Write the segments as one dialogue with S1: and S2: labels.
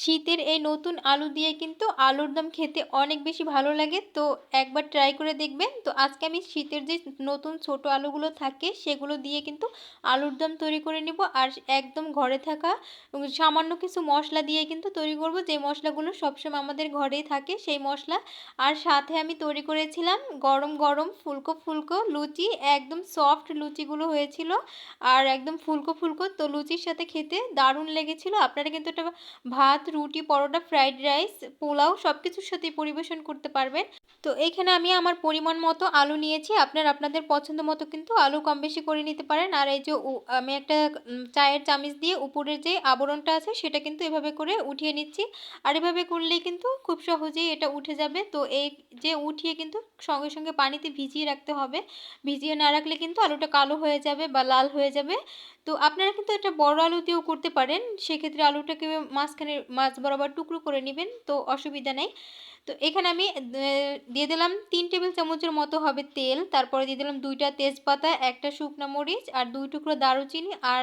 S1: শীতের এই নতুন আলু দিয়ে কিন্তু আলুর দম খেতে অনেক বেশি ভালো লাগে। তো একবার ট্রাই করে দেখবেন। তো আজকে আমি শীতের যে নতুন ছোট আলুগুলো থাকে সেগুলো দিয়ে কিন্তু আলুর দম তৈরি করে নিব। আর একদম ঘরে থাকা সামান্য কিছু মশলা দিয়ে কিন্তু তৈরি করব, যে মশলাগুলো সবসময় আমাদের ঘরেই থাকে সেই মশলা। আর সাথে আমি তৈরি করেছিলাম গরম গরম ফুলকো ফুলকো লুচি, একদম সফট লুচিগুলো হয়েছিল আর একদম ফুলকো ফুলকো। তো লুচির সাথে খেতে দারুণ লেগেছিল। আপনারা কিন্তু এটা ভাত, রুটি, পরোটা, ফ্রাইড রাইস, পোলাও সবকিছুর সাথেই পরিবেশন করতে পারবেন। তো এইখানে আমি আমার পরিমাণ মতো আলু নিয়েছি। আপনারা আপনাদের পছন্দ মতো কিন্তু আলু কম বেশি করে নিতে পারেন। আর এই যে আমি একটা চায়ের চামচ দিয়ে উপরের যে আবরণটা আছে সেটা কিন্তু এভাবে করে উঠিয়ে নিচ্ছি। আর এভাবে করলেই কিন্তু খুব সহজেই এটা উঠে যাবে। তো এই যে উঠিয়ে কিন্তু সঙ্গে সঙ্গে পানিতে ভিজিয়ে রাখতে হবে। ভিজিয়ে না রাখলে কিন্তু আলুটা কালো হয়ে যাবে বা লাল হয়ে যাবে। তো আপনারা কিন্তু এটা বড় আলু দিয়েও করতে পারেন। সেক্ষেত্রে আলুটাকে মাঝখানে মাঝ বরাবর টুকরো করে নেবেন, তো অসুবিধা নেই। তো এখানে আমি দিয়ে দিলাম 3 টেবিল চামচের মতো হবে তেল। তারপরে দিয়ে দিলাম 2টা তেজপাতা, একটা শুকনো মরিচ আর 2 টুকরো দারুচিনি আর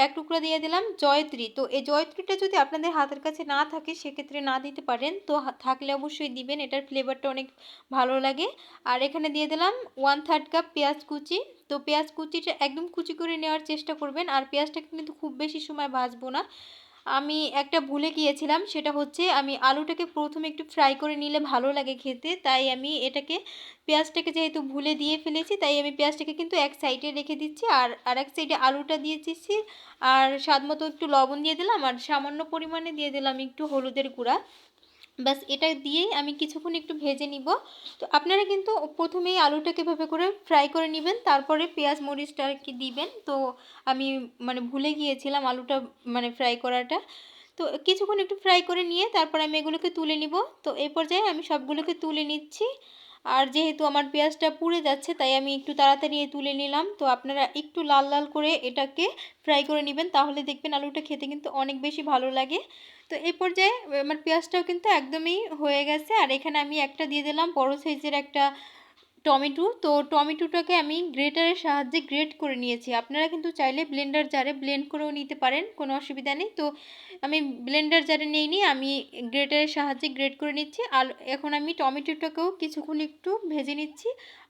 S1: এক টুকরো দিয়ে দিলাম জয়ত্রী। তো এই জয়ত্রীটা যদি আপনাদের হাতের কাছে না থাকে সেক্ষেত্রে না দিতে পারেন, তো থাকলে অবশ্যই দিবেন, এটার ফ্লেভারটা অনেক ভালো লাগে। আর এখানে দিয়ে দিলাম 1/3 কাপ পেঁয়াজ কুচি। তো পেঁয়াজ কুচিটা একদম কুচি করে নেওয়ার চেষ্টা করবেন। আর পেঁয়াজটাকে কিন্তু খুব বেশি সময় ভাজবো না। আমি একটা ভুলে গিয়েছিলাম, সেটা হচ্ছে আমি আলুটাকে প্রথমে একটু ফ্রাই করে নিলে ভালো লাগে খেতে, তাই আমি পেঁয়াজটাকে যেহেতু ভুলে দিয়ে ফেলেছি তাই আমি পেঁয়াজটাকে কিন্তু এক সাইডে রেখে দিচ্ছি আর আরেক সাইডে আলুটা দিয়ে দিচ্ছি। আর স্বাদ মতো একটু লবণ দিয়ে দিলাম আর সামান্য পরিমাণে দিয়ে দিলাম একটু হলুদের গুঁড়া। ব্যাস এটা দিয়েই আমি কিছুক্ষণ একটু ভেজে নিব। তো আপনারা কিন্তু প্রথমেই আলুটাকে এভাবে করে ফ্রাই করে নেবেন, তারপরে পেঁয়াজ মরিচটা আর কি দিবেন। তো আমি ভুলে গিয়েছিলাম আলুটা ফ্রাই করাটা। তো কিছুক্ষণ একটু ফ্রাই করে নিয়ে তারপর আমি এগুলোকে তুলে নিব। তো এই পর্যায়ে আমি সবগুলোকে তুলে নিচ্ছি। আর যেহেতু আমার পেঁয়াজটা পুড়ে যাচ্ছে তাই আমি একটু তাড়াতাড়ি তুলে নিলাম। তো আপনারা একটু লাল লাল করে এটাকে ফ্রাই করে নেবেন, তাহলে দেখবেন আলুটা খেতে কিন্তু অনেক বেশি ভালো লাগে। তো এই পর্যায়ে আমার পেঁয়াজটাও কিন্তু একদমই হয়ে গেছে। আর এখানে আমি একটা দিয়ে দিলাম বড় সাইজের একটা টমেটো। তো টমেটোটাকে আমি গ্রেটারের সাহায্যে গ্রেট করে নিয়েছি। আপনারা কিন্তু চাইলে ব্লেন্ডার জারে ব্লেন্ড করেও নিতে পারেন, কোনো অসুবিধা নেই। তো আমি ব্লেন্ডার জারে নিইনি, আমি গ্রেটারের সাহায্যে গ্রেট করে নিচ্ছি। আর এখন আমি টমেটোটাকেও কিছুক্ষণ একটু ভেজে নিচ্ছি।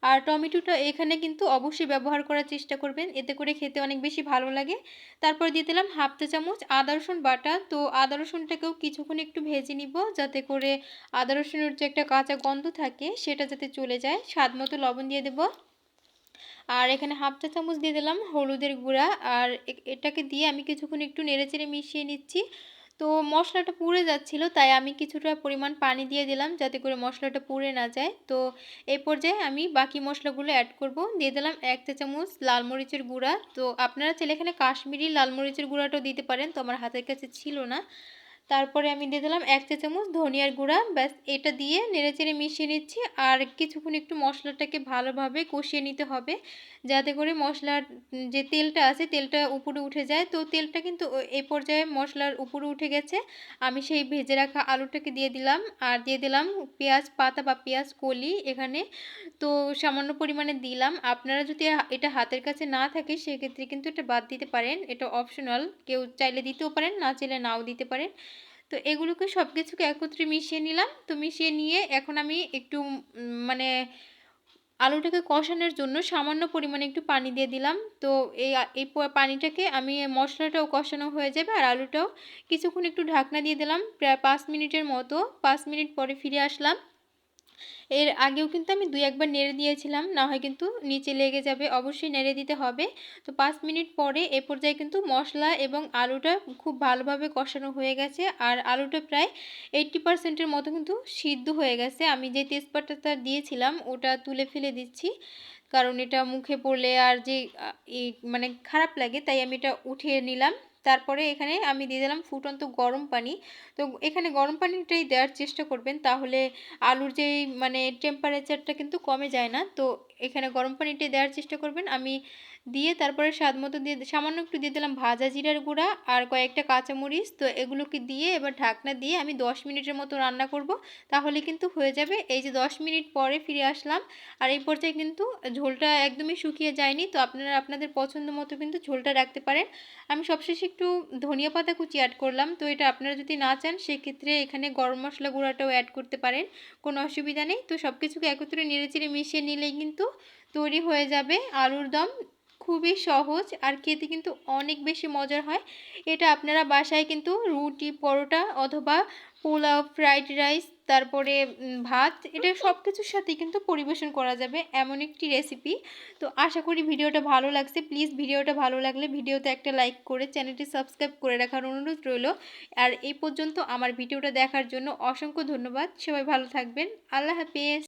S1: আর টমেটোটা এখানে কিন্তু অবশ্যই ব্যবহার করার চেষ্টা করবেন, এতে করে খেতে অনেক বেশি ভালো লাগে। তারপর দিয়ে দিলাম 1/2 চামচ আদা রসুন বাটা। তো আদা রসুনটাকেও কিছুক্ষণ একটু ভেজে নিব, যাতে করে আদা রসুনের যে একটা কাঁচা গন্ধ থাকে সেটা যাতে চলে যায়। স্বাদ মতো লবণ দিয়ে দেব। আর এখানে 1/2 চা চামচ দিয়ে দিলাম হলুদের গুঁড়া। আর এটাকে দিয়ে আমি কিছুক্ষণ একটু নেড়েচেড়ে মিশিয়ে নিচ্ছি। তো মশলাটা পুড়ে যাচ্ছিল তাই আমি কিছুটা পরিমাণ পানি দিয়ে দিলাম, যাতে করে মশলাটা পুড়ে না যায়। তো এই পর্যায়ে আমি বাকি মশলাগুলো অ্যাড করব। দিয়ে দিলাম 1 চা চামচ লাল মরিচের গুঁড়া। তো আপনারা চাইলে এখানে কাশ্মীরি লাল মরিচের গুঁড়াটাও দিতে পারেন, তো আমার হাতের কাছে ছিল না। তারপরে আমি দিয়ে দিলাম 1 চা চামচ ধনিয়ার গুঁড়া। ব্যাস এটা দিয়ে নেড়েচেড়ে মিশিয়ে নিচ্ছি। আর কিছুক্ষণ একটু মশলাটাকে ভালোভাবে কষিয়ে নিতে হবে, যাতে করে মশলার যে তেলটা আছে তেলটা উপরে উঠে যায়। তো তেলটা কিন্তু এই পর্যায়ে মশলার উপরে উঠে গেছে। আমি সেই ভেজে রাখা আলুটাকে দিয়ে দিলাম আর দিয়ে দিলাম পেঁয়াজ পাতা বা পেঁয়াজ কলি এখানে। তো সামান্য পরিমাণে দিলাম। আপনারা যদি এটা হাতের কাছে না থাকে সেক্ষেত্রে কিন্তু এটা বাদ দিতে পারেন, এটা অপশনাল, কেউ চাইলে দিতেও পারেন, না চাইলে নাও দিতে পারেন। তো এগুলোকে সব কিছুকে একত্রে মিশিয়ে নিলাম। তো মিশিয়ে নিয়ে এখন আমি একটু আলুটাকে কষানোর জন্য সামান্য পরিমাণে একটু পানি দিয়ে দিলাম। তো এই পানিটাকে আমি মশলাটাও কষানো হয়ে যাবে আর আলুটাও। কিছুক্ষণ একটু ঢাকনা দিয়ে দিলাম প্রায় 5 মিনিটের মতো। 5 মিনিট পরে ফিরে আসলাম। এর আগেও কিন্তু আমি 2 একবার নেড়ে দিয়েছিলাম, না হয় কিন্তু নিচে লেগে যাবে, অবশ্যই নেড়ে দিতে হবে। তো 5 মিনিট পরে এ পর্যায়ে কিন্তু মশলা এবং আলুটা খুব ভালোভাবে কষানো হয়ে গেছে। আর আলুটা প্রায় 80% এর মতো কিন্তু সিদ্ধ হয়ে গেছে। আমি যে তেজপাতাটা দিয়েছিলাম ওটা তুলে ফেলে দিচ্ছি, কারণ এটা মুখে পড়লে আর যে খারাপ লাগে, তাই আমি এটা উঠিয়ে নিলাম। তারপরে এখানে আমি দিয়ে দিলাম ফুটন্ত গরম পানি। তো এখানে গরম পানিটাই দেওয়ার চেষ্টা করবেন, তাহলে আলুর যেই টেম্পারেচারটা কিন্তু কমে যায় না। তো এখানে গরম পানিটা দেওয়ার চেষ্টা করবেন। আমি দিয়ে তারপরে স্বাদ মতো দিয়ে সামান্য একটু দিয়ে দিলাম ভাজা জিরার গুঁড়া আর কয়েকটা কাঁচামরিচ। তো এগুলোকে দিয়ে এবার ঢাকনা দিয়ে আমি 10 মিনিটের মতো রান্না করব, তাহলে কিন্তু হয়ে যাবে। এই যে 10 মিনিট পরে ফিরে আসলাম, আর এই পর্যায়ে কিন্তু ঝোলটা একদমই শুকিয়ে যায়নি। তো আপনারা আপনাদের পছন্দ মতো কিন্তু ঝোলটা রাখতে পারেন। আমি সবশেষে একটু ধনিয়া পাতা কুচি অ্যাড করলাম। তো এটা আপনারা যদি না চান সেক্ষেত্রে এখানে গরম মশলা গুঁড়াটাও অ্যাড করতে পারেন, কোনো অসুবিধা নেই। তো সব কিছুকে একত্রে নেড়েচেড়ে মিশিয়ে নিলেই কিন্তু তৈরি হয়ে যাবে আলুর দম। খুবই সহজ আর খেতে কিন্তু অনেক বেশি মজার হয়। এটা আপনারা বাসায় কিন্তু রুটি, পরোটা অথবা পোলাও, ফ্রাইড রাইস, তারপরে ভাত, এটা সব কিছুর সাথেই কিন্তু পরিবেশন করা যাবে এমন একটি রেসিপি। তো আশা করি ভিডিওটা ভালো লাগছে। প্লিজ ভিডিওটা ভালো লাগলে ভিডিওতে একটা লাইক করে চ্যানেলটি সাবস্ক্রাইব করে রাখার অনুরোধ রইল। আর এই পর্যন্ত আমার ভিডিওটা দেখার জন্য অসংখ্য ধন্যবাদ। সবাই ভালো থাকবেন। আল্লাহ হাফেজ।